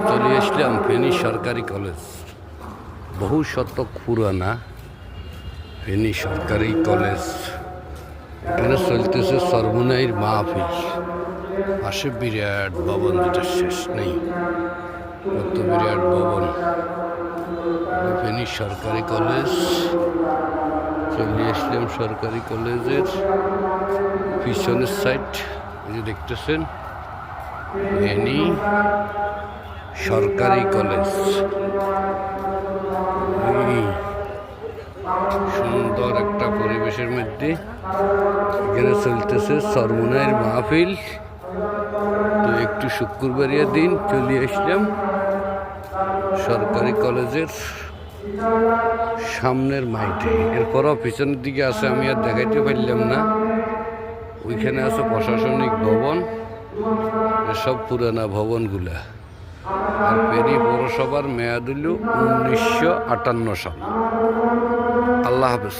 চলে আসলাম ফেনী সরকারি কলেজ। বহু শতক পুরানা ফেনী সরকারি কলেজ। এখানে চলতেছে সর্বনাইর মাহফিল। পাশে বিরাট ভবন, যেটা শেষ নেই, কত বিরাট ভবন। ফেনী সরকারি কলেজ। চলে আসলাম সরকারি কলেজের পিছনের সাইড, এই যে দেখতেছেন ফেনী সরকারি কলেজ। সুন্দর একটা পরিবেশের মধ্যে এখানে চলতেছে সরমুনাইয়ের মাহফিল। তো একটু শুক্রবারিয়া দিন চলে আসলাম সরকারি কলেজের সামনের মাইঠে। এরপরও পিছনের দিকে আছে, আমি আর দেখাইতে পারলাম না। ওইখানে আছে প্রশাসনিক ভবন, সব পুরানা ভবনগুলা। আর ফেনী পৌরসভার মেয়াদ হল 1958 সাল। আল্লাহ হাফেজ।